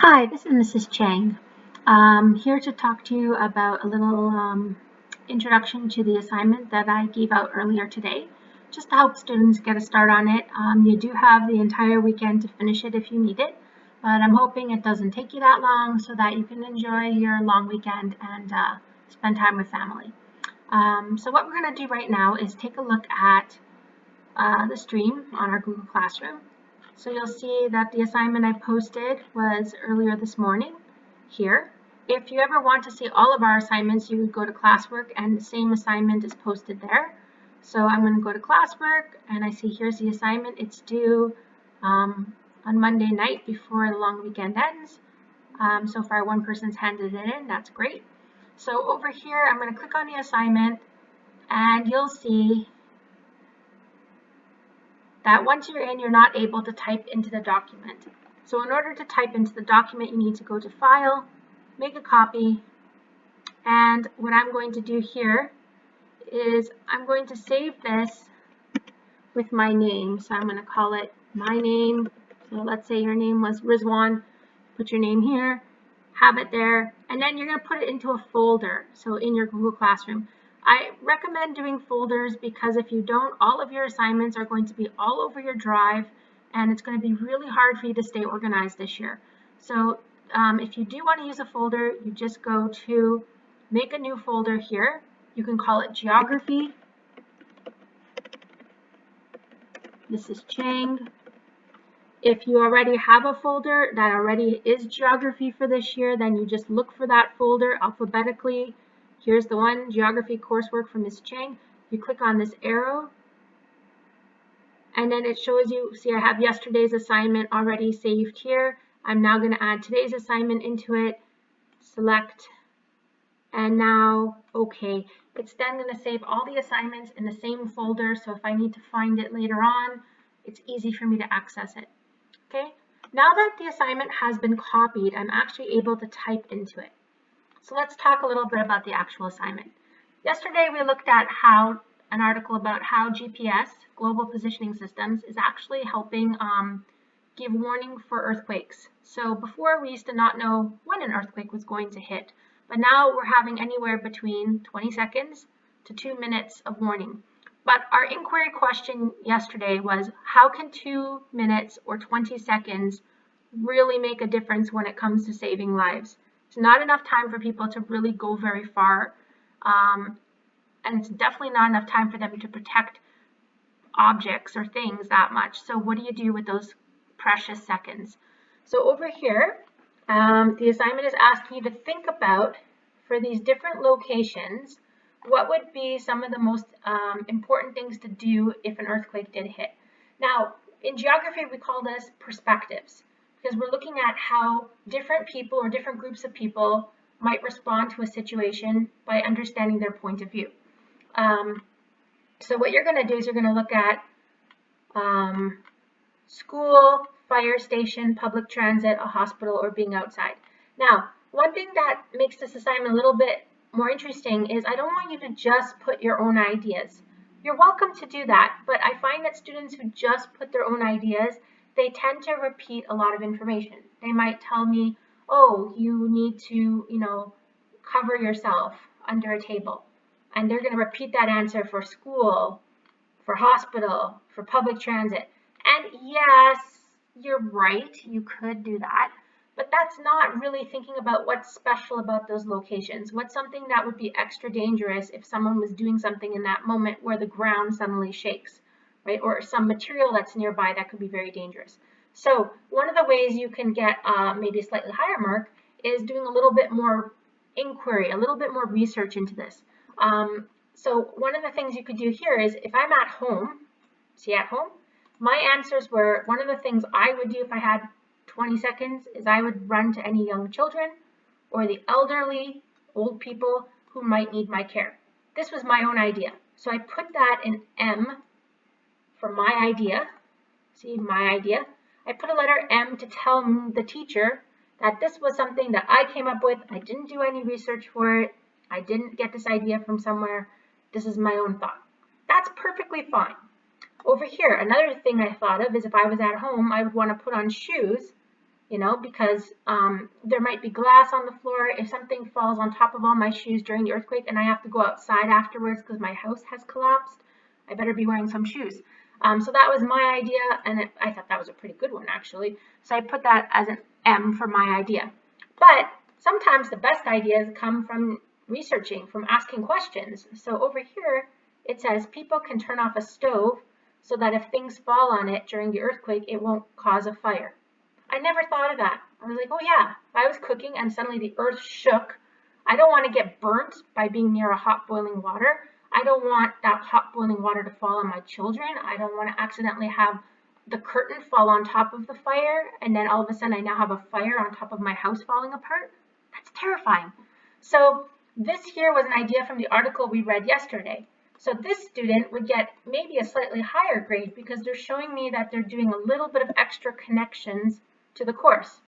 Hi, this is Mrs. Chang. Here to talk to you about a little introduction to the assignment that I gave out earlier today, just to help students get a start on it. You do have the entire weekend to finish it if you need it, but I'm hoping it doesn't take you that long so that you can enjoy your long weekend and spend time with family. So what we're going to do right now is take a look at the stream on our Google Classroom. So you'll see that the assignment I posted was earlier this morning here. If you ever want to see all of our assignments, you would go to classwork and the same assignment is posted there. So I'm going to go to classwork and I see here's the assignment. It's due on Monday night before the long weekend ends. So far one person's handed it in, that's great. So over here I'm going to click on the assignment and you'll see that once you're in, you're not able to type into the document. So in order to type into the document, you need to go to File, make a copy, and what I'm going to do here is I'm going to save this with my name. So I'm going to call it my name. So let's say your name was Rizwan, put your name here, have it there, and then you're going to put it into a folder, so in your Google Classroom. I recommend doing folders because if you don't, all of your assignments are going to be all over your drive and it's going to be really hard for you to stay organized this year. So if you do want to use a folder, you just go to make a new folder here. You can call it Geography. Mrs. Chang. If you already have a folder that already is geography for this year, then you just look for that folder alphabetically. Here's the one, Geography Coursework from Ms. Chang. You click on this arrow, and then it shows you, see I have yesterday's assignment already saved here. I'm now going to add today's assignment into it, select, and now OK. It's then going to save all the assignments in the same folder, so if I need to find it later on, it's easy for me to access it. Okay, now that the assignment has been copied, I'm actually able to type into it. So let's talk a little bit about the actual assignment. Yesterday we looked at an article about how GPS, Global Positioning Systems, is actually helping give warning for earthquakes. So before we used to not know when an earthquake was going to hit, but now we're having anywhere between 20 seconds to 2 minutes of warning. But our inquiry question yesterday was, how can 2 minutes or 20 seconds really make a difference when it comes to saving lives? It's not enough time for people to really go very far, and it's definitely not enough time for them to protect objects or things that much. So what do you do with those precious seconds? So over here, the assignment is asking you to think about, for these different locations, what would be some of the most important things to do if an earthquake did hit? Now, in geography, we call this perspectives because we're looking at how different people or different groups of people might respond to a situation by understanding their point of view. So what you're going to do is you're going to look at school, fire station, public transit, a hospital, or being outside. Now, one thing that makes this assignment a little bit more interesting is I don't want you to just put your own ideas. You're welcome to do that, but I find that students who just put their own ideas, they tend to repeat a lot of information. They might tell me, oh, you need to, cover yourself under a table. And they're going to repeat that answer for school, for hospital, for public transit. And yes, you're right, you could do that. But that's not really thinking about what's special about those locations. What's something that would be extra dangerous if someone was doing something in that moment where the ground suddenly shakes, right? Or some material that's nearby that could be very dangerous. So one of the ways you can get maybe a slightly higher mark is doing a little bit more inquiry, a little bit more research into this. So one of the things you could do here is if I'm at home, see at home, my answers were, one of the things I would do if I had 20 seconds is I would run to any young children or the elderly, old people who might need my care. This was my own idea. So I put that in M for my idea. See, my idea. I put a letter M to tell the teacher that this was something that I came up with. I didn't do any research for it. I didn't get this idea from somewhere. This is my own thought. That's perfectly fine. Over here, another thing I thought of is if I was at home, I would want to put on shoes you know, because there might be glass on the floor. If something falls on top of all my shoes during the earthquake and I have to go outside afterwards because my house has collapsed, I better be wearing some shoes. So that was my idea, and I thought that was a pretty good one, actually. So I put that as an M for my idea. But sometimes the best ideas come from researching, from asking questions. So over here, it says people can turn off a stove so that if things fall on it during the earthquake, it won't cause a fire. I never thought of that. I was like, oh yeah, if I was cooking and suddenly the earth shook, I don't want to get burnt by being near a hot boiling water. I don't want that hot boiling water to fall on my children. I don't want to accidentally have the curtain fall on top of the fire and then all of a sudden I now have a fire on top of my house falling apart. That's terrifying. So this here was an idea from the article we read yesterday. So this student would get maybe a slightly higher grade because they're showing me that they're doing a little bit of extra connections to the course.